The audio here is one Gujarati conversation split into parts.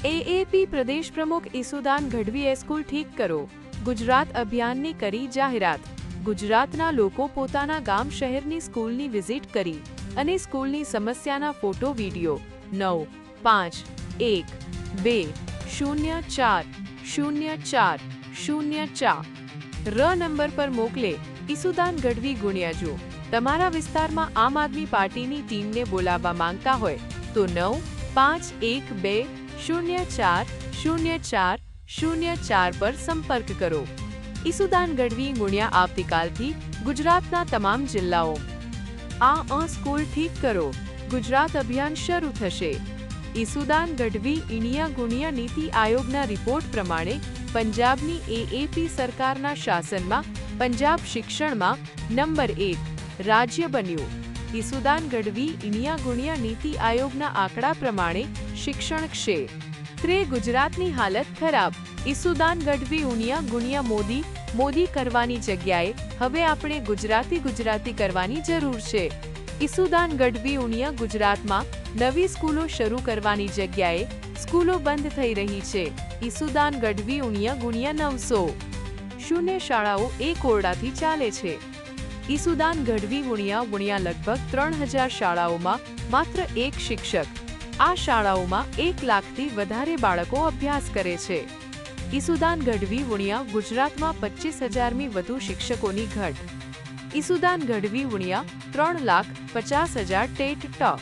એએપી પ્રદેશ પ્રમુખ ઈસુદાન ગઢવીએ સ્કૂલ ઠીક કરો ગુજરાત અભિયાનની કરી જાહેરાત। ગુજરાતના લોકો પોતાના ગામ શહેરની સ્કૂલની વિઝિટ કરી અને સ્કૂલની સમસ્યાના ફોટો વિડીયો 9512040404 નંબર પર મોકલે। ઈસુદાન ગઢવી ગુણ્યા તમારા વિસ્તારમાં આમ આદમી પાર્ટીની ટીમને બોલાવવા માંગતા હોય તો 9512040404 પર સંપર્ક કરો। ઈસુદાન ગઢવી ગુણ્યા આવતીકાલથી ગુજરાતના તમામ જિલ્લાઓ સ્કૂલ ઠીક કરો ગુજરાત અભિયાન શરૂ થશે। ઈસુદાન ગઢવી ઇનિયા ગુણ્યા નીતિ આયોગના રિપોર્ટ પ્રમાણે પંજાબની એએપી સરકારના શાસનમાં પંજાબ શિક્ષણમાં નંબર 1 રાજ્ય બન્યું। ઈસુદાન ગઢવી ઇનિયા ગુણ્યા નીતિ આયોગના આંકડા પ્રમાણે શિક્ષણ ક્ષેત્રે ગુજરાતની હાલત ખરાબ। ઈસુદાન ગઢવી ઉનિયા ગુણ્યા મોદી કરવાની જગ્યાએ હવે આપણે ગુજરાતી કરવાની જરૂર છે। ઈસુદાન ગઢવી ઉનિયા ગુજરાતમાં નવી સ્કૂલો શરૂ કરવાની જગ્યાએ સ્કૂલો બંધ થઈ રહી છે। ઈસુદાન ગઢવી ઉનિયા ગુણ્યા 900 શાળાઓ એક ઓરડાથી ચાલે છે। ઈસુદાન ગઢવી ગુણ્યા લગભગ 3000 શાળાઓમાં માત્ર એક શિક્ષક। આ શાળાઓમાં 1 લાખથી વધારે બાળકો અભ્યાસ કરે છે। ઈસુદાન ગઢવી ગુણ્યા ગુજરાતમાં 25000મી વધુ શિક્ષકોની ઘટ। ઈસુદાન ગઢવી ગુણ્યા 3,50,000 ટેટ ટોપ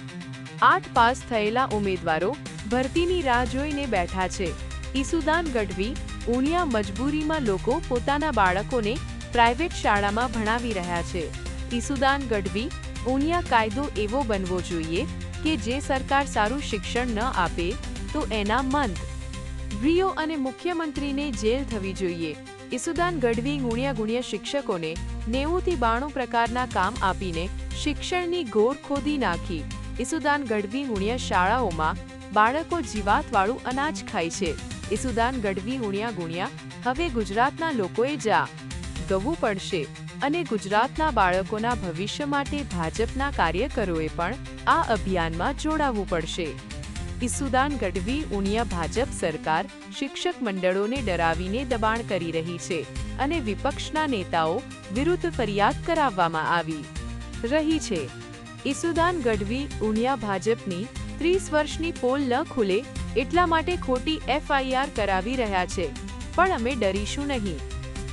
8 પાસ થયેલા ઉમેદવારો ભરતીની રાહ જોઈને બેઠા છે। ઈસુદાન ગઢવી ઉનિયા મજબૂરીમાં લોકો પોતાના બાળકોને પ્રાઇવેટ શાળામાં ભણાવી રહ્યા છે। ઈસુદાન ગઢવી ઉનિયા કાયદો એવો બનવો જોઈએ કે જે સરકાર સારું શિક્ષણ ન આપે તો એના મંત્રીઓ અને મુખ્યમંત્રીને જેલ થવી જોઈએ। ઈસુદાન ગઢવી ગુણ્યા શિક્ષકોને 90થી 92 પ્રકારના કામ આપીને શિક્ષણની ગોર ખોદી નાખી। ઈસુદાન ગઢવી ગુણ્યા શાળાઓમાં બાળકો જીવાતવાળું અનાજ ખાય છે। ઈસુદાન ગઢવી ગુણ્યા હવે ગુજરાતના લોકોએ ગવું પડશે અને ગુજરાતના બાળકોના ભવિષ્ય માટે ભાજપના કાર્યકરોએ પણ આ અભિયાનમાં જોડાવવું પડશે। ઈસુદાન ગઢવી ઉનિયા ભાજપ સરકાર શિક્ષક મંડળોને ડરાવીને દબાણ કરી રહી છે અને વિપક્ષના નેતાઓ વિરુદ્ધ ફરિયાદ કરાવવામાં આવી રહી છે। ઈસુદાન ગઢવી ઉનિયા ભાજપની 30 વર્ષની પોલ ન ખુલે એટલા માટે ખોટી એફઆઈઆર કરાવી રહ્યા છે, પણ અમે ડરીશું નહીં।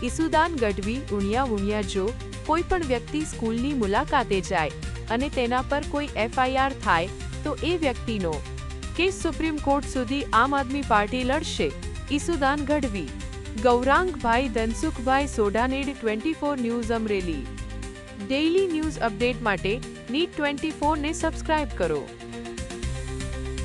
ઈસુદાન ગઢવી ઉનિયા જો કોઈ પણ વ્યક્તિ સ્કૂલની મુલાકાતે જાય અને તેના પર કોઈ એફઆઈઆર થાય તો એ વ્યક્તિનો કેસ સુપ્રીમ કોર્ટ સુધી આમ આદમી પાર્ટી લડશે। ઈસુદાન ગઢવી ગૌરાંગભાઈ ધનસુખભાઈ સોઢાનેડ 24 news Amreli. Daily news update માટે NEET 24 ને સબસ્ક્રાઇબ કરો।